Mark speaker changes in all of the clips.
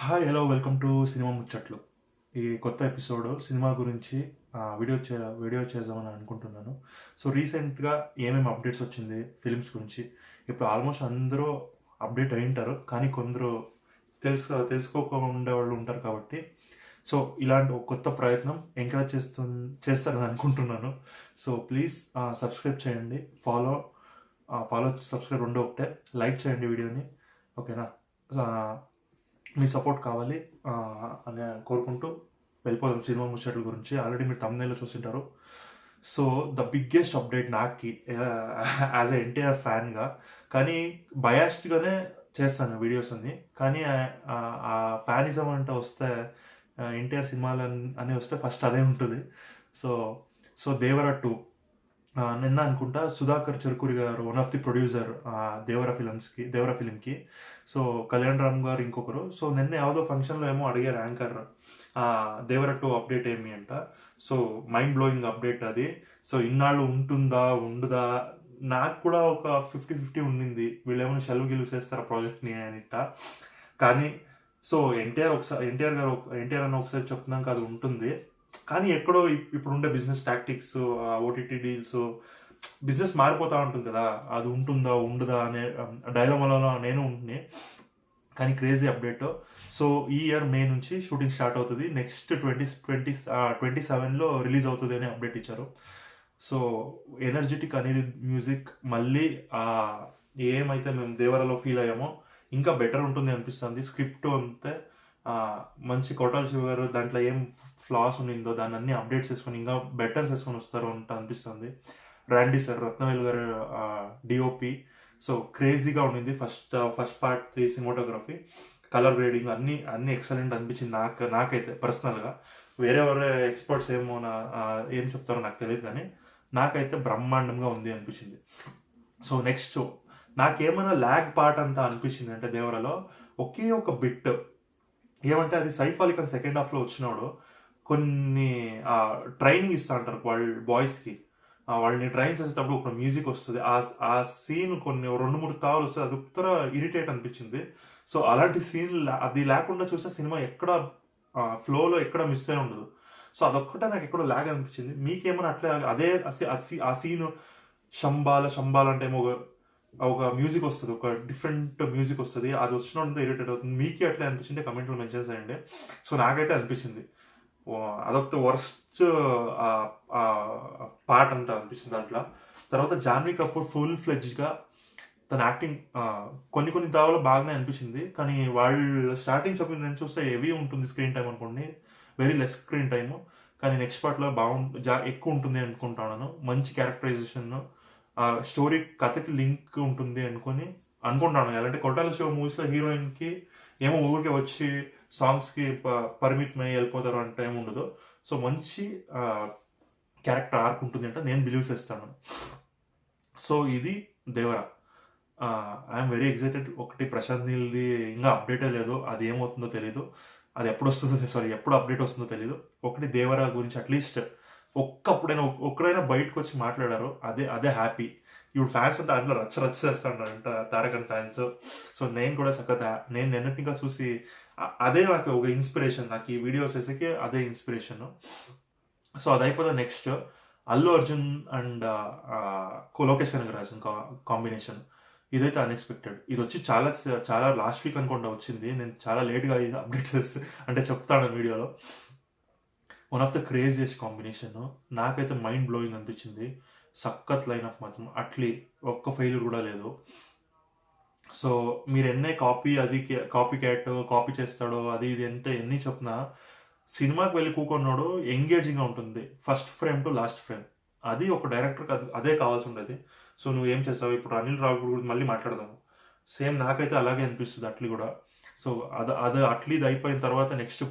Speaker 1: Hi hello welcome to cinema ముచ్చట్లు. ఈ కొత్త ఎపిసోడ్ సినిమా గురించి వీడియో చేద్దామని అనుకుంటున్నాను. సో రీసెంట్గా ఏమేమి అప్డేట్స్ వచ్చింది ఫిలిమ్స్ గురించి. ఇప్పుడు ఆల్మోస్ట్ అందరూ అప్డేట్ అయి ఉంటారు, కానీ కొందరు తెలుసుకోకుండా ఉండేవాళ్ళు ఉంటారు. కాబట్టి సో ఇలాంటి ఒక కొత్త ప్రయత్నం ఎంకరేజ్ చేస్తారని అనుకుంటున్నాను. సో ప్లీజ్ సబ్స్క్రైబ్ చేయండి. సబ్స్క్రైబ్ రెండు ఒకటే. లైక్ చేయండి వీడియోని. ఓకేనా? ఆ, మీ సపోర్ట్ కావాలి అని కోరుకుంటూ వెళ్ళిపోదాం సినిమా ముచ్చట్ల గురించి. ఆల్రెడీ మీరు తమిళలో చూసింటారు. సో ద బిగ్గెస్ట్ అప్డేట్ నాకు యాజ్ ఎ ఎన్టీఆర్ ఫ్యాన్గా, కానీ బయాస్డ్గానే చేస్తాను వీడియోస్ అన్ని. కానీ ఆ ఫ్యానిజం అంటే వస్తే ఎన్టీఆర్ సినిమాలు అని వస్తే ఫస్ట్ అదే ఉంటుంది. సో సో దేవర 2 నిన్న అనుకుంటా సుధాకర్ చెరుకూరి గారు one of the producer Devara ఫిలింకి. సో కళ్యాణ్ రామ్ గారు ఇంకొకరు. సో నిన్న ಯಾವುದೋ ఫంక్షన్లో ఏమో అడిగారు యాంకర్, దేవర 2 అప్డేట్ ఏమి అంట. సో మైండ్ బ్లోయింగ్ అప్డేట్ అది. సో ఇన్నాళ్ళు ఉంటుందా ఉండదా, నాకు కూడా ఒక 50-50 ఉండింది, వీళ్ళు ఏమైనా షెల్వ్ గిల్వ్ చేస్తారా ప్రాజెక్ట్ని అనిట. కానీ సో ఎన్టీఆర్ అన్న ఒకసారి చెప్తున్నాక అది ఉంటుంది. కానీ ఎక్కడో ఇప్పుడుండే business tactics, OTT deals, business మారిపోతూ ఉంటుంది కదా, అది ఉంటుందా ఉండదా అనే డైలమాలో నేను ఉంటుంది. కానీ క్రేజీ అప్డేట్. సో ఈ ఇయర్ మే నుంచి షూటింగ్ స్టార్ట్ అవుతుంది. నెక్స్ట్ 2027లో రిలీజ్ అవుతుంది అని అప్డేట్ ఇచ్చారు. సో ఎనర్జెటిక్ అనేది మ్యూజిక్ మళ్ళీ ఏమైతే మేము దేవరలో ఫీల్ అయ్యామో ఇంకా బెటర్ ఉంటుంది అనిపిస్తుంది. స్క్రిప్ట్ అంతే మంచి. కొట్టాల శివ గారు దాంట్లో ఏం ఫ్లాస్ ఉన్నిందో దాన్ని అన్ని అప్డేట్స్ చేసుకొని ఇంకా బెటర్ చేసుకొని వస్తారు అంట అనిపిస్తుంది. ర్యాండీ సార్, రత్నవేల్ గారు డిఓపి. సో క్రేజీగా ఉండింది first part cinematography, colour grading అన్ని ఎక్సలెంట్ అనిపించింది నాకైతే పర్సనల్గా. వేరే ఎక్స్పర్ట్స్ ఏం చెప్తారో నాకు తెలియదు, కానీ నాకైతే బ్రహ్మాండంగా ఉంది అనిపించింది. సో నెక్స్ట్ నాకేమైనా ల్యాగ్ పార్ట్ అంతా అనిపించింది అంటే దేవరలో ఒకే ఒక బిట్ ఏమంటే, అది సైఫ్ అలీ ఖాన్ సెకండ్ హాఫ్లో వచ్చినాడు. కొన్ని ట్రైనింగ్ ఇస్తా అంటారు వాళ్ళ బాయ్స్కి. వాళ్ళని ట్రైన్ చేసేటప్పుడు ఒక మ్యూజిక్ వస్తుంది. ఆ సీన్ కొన్ని 2-3 తావులు వస్తుంది. అది ఉత్తర ఇరిటేట్ అనిపించింది. సో అలాంటి సీన్ అది లేకుండా చూస్తే సినిమా ఎక్కడ ఫ్లోలో ఎక్కడ మిస్ అయి ఉండదు. సో అదొక్కటే నాకు ఎక్కడో లాగ్ అనిపించింది. మీకేమైనా అట్లే అదే ఆ సీన్ శంబాల అంటే ఏమో ఒక మ్యూజిక్ వస్తుంది, ఒక డిఫరెంట్ మ్యూజిక్ వస్తుంది, అది వచ్చినప్పుడు ఇరిటేట్ అవుతుంది. మీకే అట్లా అనిపించింది కమెంట్లో మెన్షన్ చేయండి. సో నాకైతే అనిపించింది అదొక వర్స్ట్ పార్ట్ అంట అనిపించింది దాంట్లో. తర్వాత జాన్వీ కపూర్ ఫుల్ ఫ్లెడ్జ్గా తన యాక్టింగ్ కొన్ని దావలో బాగానే అనిపించింది. కానీ వాళ్ళు స్టార్టింగ్ చెప్పిన నేను చూస్తే హెవీ ఉంటుంది స్క్రీన్ టైం అనుకోండి, వెరీ లెస్ స్క్రీన్ టైము. కానీ నెక్స్ట్ పార్ట్లో ఎక్కువ ఉంటుంది అనుకుంటున్నాను. మంచి క్యారెక్టరైజేషన్, స్టోరీ కథకి లింక్ ఉంటుంది అనుకుంటున్నాను. ఎలాంటి కొట్టాల శివ మూవీస్లో హీరోయిన్కి ఏమో ఊరికే వచ్చి సాంగ్స్కి పరిమితమై వెళ్ళిపోతారు అంటే ఏమి ఉండదు. సో మంచి క్యారెక్టర్ ఆర్క్ ఉంటుంది అంటే నేను బిలీవ్ చేస్తాను. సో ఇది దేవర. I'm very excited. ఒకటి ప్రశాంత్ నీల్ది ఇంకా అప్డేటే లేదు, అది ఏమవుతుందో తెలీదు, అది ఎప్పుడు అప్డేట్ వస్తుందో తెలీదు. ఒకటి దేవర గురించి అట్లీస్ట్ ఒక్కడైనా బయటకు వచ్చి మాట్లాడారు, అదే హ్యాపీ. ఇప్పుడు ఫ్యాన్స్ అంతా దాంట్లో రచ్చ చేస్తాడంట తారకన్ ఫ్యాన్స్. సో నేను కూడా నేను నిన్నటిగా చూసి అదే నాకు ఒక ఇన్స్పిరేషన్. నాకు ఈ వీడియోస్ వేసేకి అదే ఇన్స్పిరేషన్. సో అది అయిపోతే next Allu Arjun and Lokesh Kanagarajan combination. ఇదైతే అన్ఎక్స్పెక్టెడ్. ఇది వచ్చి చాలా లాస్ట్ వీక్ అనుకుంటా వచ్చింది. నేను చాలా లేట్గా అప్డేట్స్ అంటే చెప్తాను వీడియోలో. One of the craziest combination. నాకైతే మైండ్ బ్లోయింగ్ అనిపించింది. సక్కత్ లైనప్ మాత్రం అట్లీ ఒక్క ఫెయిల్యూర్ కూడా లేదు. సో మీరు కాపీ చేస్తాడో అది ఇది అంటే ఎన్ని చెప్పినా సినిమాకి వెళ్ళి కూకున్నాడు ఎంగేజింగ్గా ఉంటుంది first frame to last frame. అది ఒక డైరెక్టర్కి అదే కావాల్సి ఉండేది. సో నువ్వు ఏం చేస్తావు ఇప్పుడు అనిల్ రావుపూడి గురించి మళ్ళీ మాట్లాడదాము. సేమ్ నాకైతే అలాగే అనిపిస్తుంది అట్లీ కూడా. సో అట్లీది అయిపోయిన తర్వాత నెక్స్ట్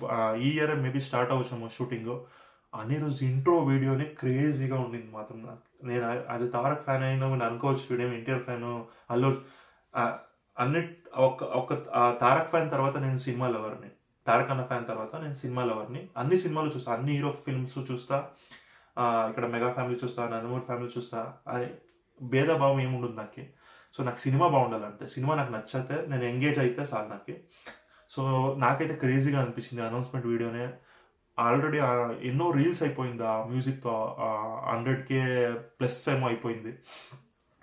Speaker 1: ఈ ఇయర్ మేబీ స్టార్ట్ అవ్వచ్చాము షూటింగ్. అనిరుజ్ ఇంట్రో వీడియోనే క్రేజీగా ఉండింది మాత్రం. నేను యాజ్ ఎ తారక్ ఫ్యాన్ అయినా నేను అనుకోవచ్చు, వీడియో ఎన్టీఆర్ ఫ్యాన్ అల్లు ఒక తారక్ ఫ్యాన్ తర్వాత నేను సినిమా లవర్ని, తారక్ అన్న ఫ్యాన్ తర్వాత నేను సినిమా లవర్ని. అన్ని సినిమాలు చూస్తా, అన్ని హీరో ఫిల్మ్స్ చూస్తా, ఇక్కడ మెగా ఫ్యామిలీ చూస్తా, నందమూరి ఫ్యామిలీ చూస్తా. అది భేదభావం ఏముండదు నాకు. సో నాకు సినిమా బాగుండాలంటే, సినిమా నాకు నచ్చితే నేను ఎంగేజ్ అయితే చాలు నాకు. సో నాకైతే క్రేజీగా అనిపించింది అనౌన్స్మెంట్ వీడియోనే. ఆల్రెడీ ఎన్నో రీల్స్ అయిపోయింది ఆ మ్యూజిక్తో, 100K ప్లస్ ఏమో అయిపోయింది.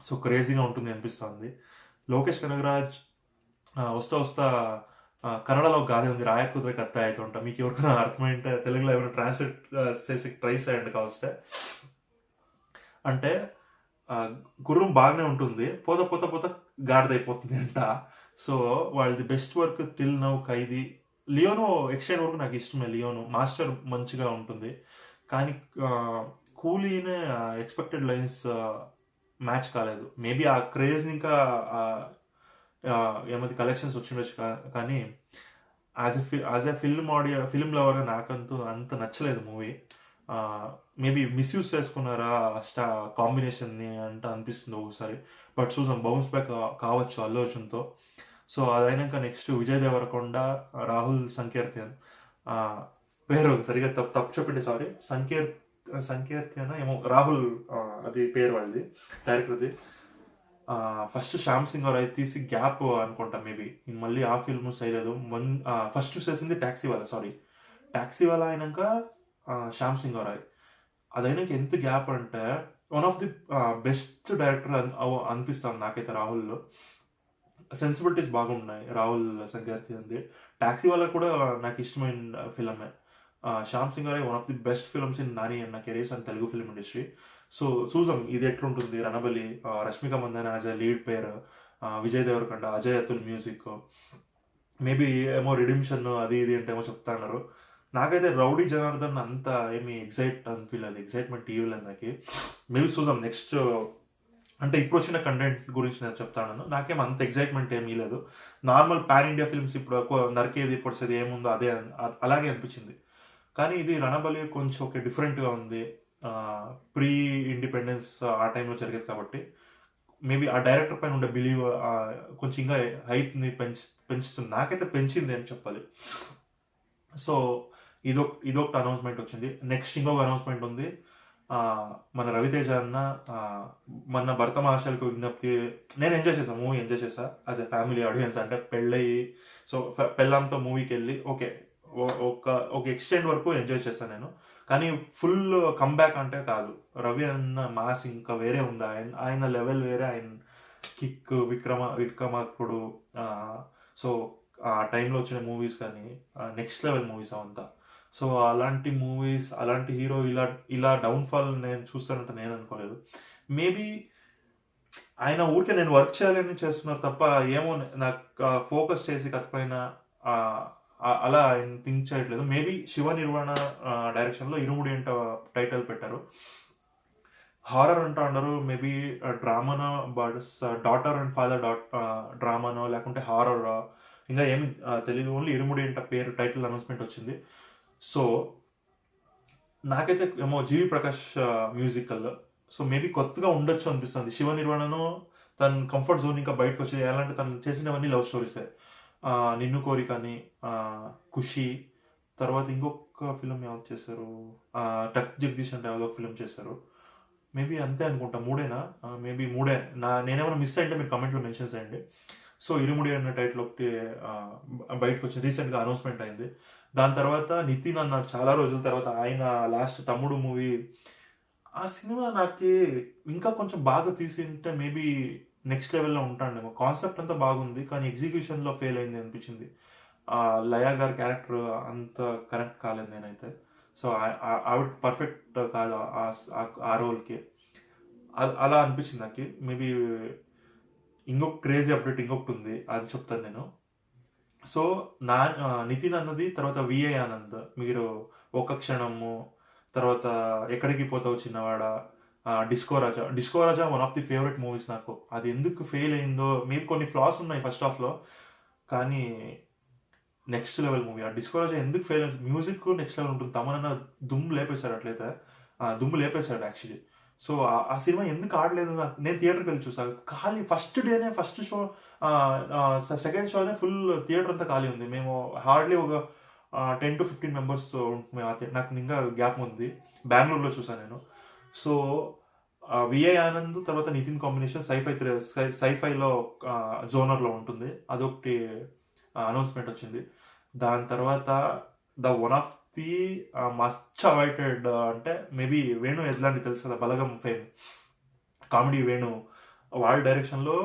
Speaker 1: సో క్రేజీగా ఉంటుంది అనిపిస్తుంది. లోకేష్ కనగరాజ్ వస్తా వస్తా కన్నడలో ఒక గాలి ఉంది, రాయ కుదిరే కత్త అయితే ఉంటా. మీకు ఎవరికైనా అర్థమైంటే తెలుగులో ఎవరైనా ట్రాన్స్లేట్ చేసి ట్రై చేయండి కావస్తే. అంటే గుర్రం బాగానే ఉంటుంది, పోత పోత పోత గాడిదైపోతుంది అంట. సో వాళ్ళది బెస్ట్ వర్క్ టిల్ నౌ ఖైదీ. లియోనో ఎక్స్టెండ్ వరకు నాకు ఇష్టమే. లియోనో మాస్టర్ మంచిగా ఉంటుంది, కానీ కూలీనే ఎక్స్పెక్టెడ్ లైన్స్ మ్యాచ్ కాలేదు. మేబీ ఆ క్రేజ్ని ఇంకా ఏమది కలెక్షన్స్ వచ్చిండొచ్చు, కానీ యాజ్ ఎ ఫిల్మ్ లవర్గా నాకంతూ అంత నచ్చలేదు మూవీ. మేబీ మిస్యూజ్ చేసుకున్నారా కాంబినేషన్ని అంటే అనిపిస్తుంది ఒకసారి. బట్ చూసాం బౌన్స్ బ్యాక్ కావచ్చు అల్లు అర్జున్తో. సో అదైనాక నెక్స్ట్ విజయ్ దేవరకొండ, రాహుల్ సంకీర్తన్, పేరు సరిగా తప్పు చెప్పింది, సారీ. సంకీర్తన ఏమో, రాహుల్ అది పేరు వాళ్ళది, డైరెక్టర్ది. ఫస్ట్ శ్యామ్ సింగ్ రాయ్ తీసి గ్యాప్ అనుకుంటా మేబీ, మళ్ళీ ఆ ఫిల్మ్ చేయలేదు. ఫస్ట్ చేసింది టాక్సీ వాలా అయినాక శ్యామ్ సింగ్ రాయ్. అదైనాక ఎంత గ్యాప్ అంటే one of the best director అనిపిస్తాను నాకైతే రాహుల్లో. సెన్సిబిలిటీస్ బాగున్నాయి రాహుల్ సంకీర్తన్ది. టాక్సీ వాలా కూడా నాకు ఇష్టమైన ఫిలమే. Shyam Singha Roy one of the best films in Nani అన్న careers and Telugu film industry. So చూసాం ఇది ఎట్లుంటుంది. Ranabali, Rashmika Mandanna as a lead pair, Vijay Deverakonda, Ajay Atul music. Maybe ఏమో రిడిమ్షన్ అది ఇది అంటే ఏమో చెప్తా అన్నారు. నాకైతే రౌడీ జనార్దన్ అంత ఏమి అనిపించలేదు, ఎగ్జైట్మెంట్ ఇవ్వలేదు నాకు. మేబీ చూసాం నెక్స్ట్. అంటే ఇప్పుడు వచ్చిన కంటెంట్ గురించి నేను చెప్తాను, నాకేం అంత ఎగ్జైట్మెంట్ ఏమీ లేదు. నార్మల్ పాన్ ఇండియా ఫిల్మ్స్ ఇప్పుడు నరికేది పొడిసేది ఏముందో అదే అలాగే అనిపించింది. కానీ ఇది రణబలి కొంచెం ఒక డిఫరెంట్గా ఉంది. ప్రీ ఇండిపెండెన్స్ ఆ టైంలో జరిగేది కాబట్టి మేబీ ఆ డైరెక్టర్ పైన ఉండే బిలీవ్ కొంచెం ఇంకా హైప్ని పెంచుతుంది. నాకైతే పెంచింది అని చెప్పాలి. సో ఇదొకటి అనౌన్స్మెంట్ వచ్చింది. నెక్స్ట్ ఇంకొక అనౌన్స్మెంట్ ఉంది. మన రవితేజ అన్న మన భరత మహాశయులకు విజ్ఞప్తి. నేను ఎంజాయ్ చేశాను, మూవీ ఎంజాయ్ చేశా యాజ్ ఎ ఫ్యామిలీ ఆడియన్స్. అంటే పెళ్ళయి సో పెళ్ళంతో మూవీకి వెళ్ళి ఒక ఎక్స్టెండ్ వరకు ఎంజాయ్ చేశాను నేను. కానీ ఫుల్ కమ్బ్యాక్ అంటే కాదు. రవి అన్న మాస్ ఇంకా వేరే ఉంది, ఆయన లెవెల్ వేరే. ఆయన కిక్, విక్రమార్కుడు, సో ఆ టైంలో వచ్చిన మూవీస్ కానీ నెక్స్ట్ లెవెల్ మూవీస్ అవంతా. సో అలాంటి మూవీస్, అలాంటి హీరో ఇలా డౌన్ఫాల్ నేను చూస్తానంటే నేను అనుకోలేదు. మేబీ ఆయన ఊరికే నేను వర్క్ చేయాలని చేస్తున్నారు తప్ప ఏమో నాకు ఫోకస్ చేసి కథ పైన అలా ఆయన థింక్ చేయట్లేదు. మేబీ శివ నిర్వాణ డైరెక్షన్లో ఇరుముడి అంట టైటిల్ పెట్టారు. హారర్ అంటూ అన్నారు. మేబీ డ్రామానో, డాటర్ అండ్ ఫాదర్ డ్రామానో లేకుంటే హారర్, ఇంకా ఏమి తెలియదు. ఓన్లీ ఇరుముడి అంట పేరు టైటిల్ అనౌన్స్మెంట్ వచ్చింది. సో నాకైతే ఏమో జీవి ప్రకాష్ మ్యూజికల్. సో మేబీ కొత్తగా ఉండొచ్చు అనిపిస్తుంది. శివ నిర్వాణను తన కంఫర్ట్ జోన్ ఇంకా బయటకు వచ్చి, ఎలాంటి తను చేసినవన్నీ లవ్ స్టోరీసే. నిన్ను కోరి కానీ, ఖుషి, తర్వాత ఇంకొక ఫిలిం ఎవరు చేశారు, టక్ జగదీష్ అంటే ఒక ఫిలిం చేశారు. మేబీ అంతే అనుకుంటా, మూడేనా? మేబీ మూడే. నేనేమైనా మిస్ అయింటే మీరు కమెంట్లో మెన్షన్ చేయండి. సో ఇరుముడి అన్న టైటిల్ ఒకటి బయటకు వచ్చి రీసెంట్గా అనౌన్స్మెంట్ అయింది. దాని తర్వాత నితిన్ అన్న చాలా రోజుల తర్వాత ఆయన లాస్ట్ తమ్ముడు మూవీ, ఆ సినిమా నాకు ఇంకా కొంచెం బాగా తీసింటే మేబీ నెక్స్ట్ లెవెల్లో ఉంటాడేమో. కాన్సెప్ట్ అంతా బాగుంది, కానీ ఎగ్జిక్యూషన్లో ఫెయిల్ అయింది అనిపించింది. లయా గారి క్యారెక్టర్ అంత కరెక్ట్ కాలేదు నేనైతే. సో ఆవిడ పర్ఫెక్ట్ కాదు ఆ రోల్కి, అలా అనిపించింది నాకు. మేబీ ఇంకొక క్రేజీ అప్డేట్ ఇంకొకటి ఉంది, అది చెప్తాను నేను. సో నితిన్ అన్నది, తర్వాత విఐ ఆనంద్, మీరు ఒక క్షణము, తర్వాత ఎక్కడికి పోతావు చిన్నవాడ, disco Raja one of the favourite movies నాకు. అది ఎందుకు ఫెయిల్ అయిందో, మేబీ కొన్ని ఫ్లాస్ ఉన్నాయి ఫస్ట్ హాఫ్లో, కానీ నెక్స్ట్ లెవెల్ మూవీ. ఆ డిస్కో రాజా ఎందుకు ఫెయిల్ అయింది, మ్యూజిక్ నెక్స్ట్ లెవెల్ ఉంటుంది. తమనన్న దుమ్ము లేపేశాడు, అట్లయితే దుమ్ము లేపేశాడు యాక్చువల్లీ. సో ఆ సినిమా ఎందుకు ఆడలేదు నాకు, నేను థియేటర్కి వెళ్ళి చూసాను. ఖాళీ ఫస్ట్ డేనే, ఫస్ట్ షో, సెకండ్ షోనే ఫుల్ థియేటర్ అంతా ఖాళీ ఉంది. మేము హార్డ్లీ ఒక 10 to 15 మెంబర్స్ ఉంటుంది. నాకు ఇంకా గ్యాప్ ఉంది. బెంగళూరులో చూసాను నేను. సో విఐ ఆనంద్ తర్వాత నితిన్ కాంబినేషన్ సైఫైలో జోనర్లో ఉంటుంది. అదొకటి అనౌన్స్మెంట్ వచ్చింది. దాని తర్వాత one of the must awaited అంటే మేబీ వేణు ఎట్లాంటి తెలుసు కదా, బలగం ఫేమ్ కామెడీ వేణు వాళ్ళ డైరెక్షన్లో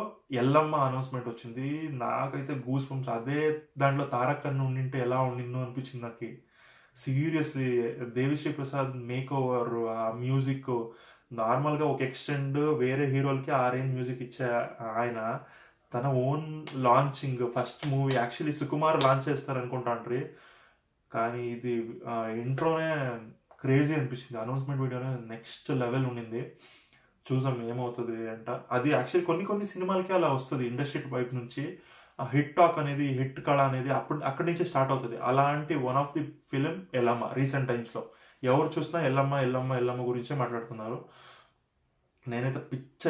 Speaker 1: ఎల్లమ్మ అనౌన్స్మెంట్ వచ్చింది. నాకైతే గూస్ బంప్స్. అదే దాంట్లో తారక్ అన్న ఉండింటే ఎలా ఉండిందో అనిపించింది నాకు. Seriously Devi Sri Prasad make over, ఆ మ్యూజిక్ నార్మల్గా ఒక ఎక్స్టెండ్ వేరే హీరోలకి ఆ రేంజ్ మ్యూజిక్ ఇచ్చే ఆయన తన own launching first movie actually Sukumar launch చేస్తారు అనుకుంటాండ్రి, కానీ ఇది ఇంట్రోనే క్రేజీ అనిపించింది. అనౌన్స్మెంట్ వీడియోనే నెక్స్ట్ లెవెల్ ఉండింది. చూసాం ఏమవుతుంది అంట. అది యాక్చువల్లీ కొన్ని సినిమాలకి అలా వస్తుంది ఇండస్ట్రీ వైపు నుంచి. హిట్ టాక్ అనేది, హిట్ కళ అనేది అక్కడి నుంచే స్టార్ట్ అవుతుంది. అలాంటి one of the film Yellamma. Recent టైమ్స్లో ఎవరు చూసినా ఎల్లమ్మ ఎల్లమ్మ ఎల్లమ్మ గురించే మాట్లాడుతున్నారు. నేనైతే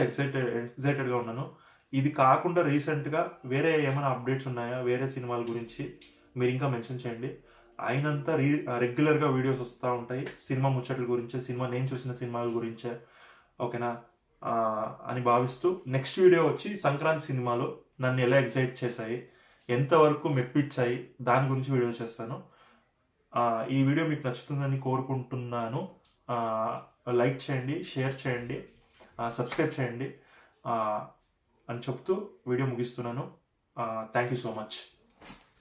Speaker 1: ఎక్సైటెడ్గా ఉన్నాను. ఇది కాకుండా రీసెంట్గా వేరే ఏమైనా అప్డేట్స్ ఉన్నాయా వేరే సినిమాల గురించి మీరు ఇంకా మెన్షన్ చేయండి. అయినంత రెగ్యులర్గా వీడియోస్ వస్తూ ఉంటాయి సినిమా ముచ్చట్ల గురించే, నేను చూసిన సినిమాల గురించే, ఓకేనా అని భావిస్తూ నెక్స్ట్ వీడియో వచ్చి సంక్రాంతి సినిమాలో నన్ను ఎలా ఎక్సైట్ చేశాయి, ఎంతవరకు మెప్పించాయి, దాని గురించి వీడియో చేస్తాను. ఈ వీడియో మీకు నచ్చుతుందని కోరుకుంటున్నాను. లైక్ చేయండి, షేర్ చేయండి, సబ్స్క్రైబ్ చేయండి అని చెప్తూ వీడియో ముగిస్తున్నాను. Thank you so much.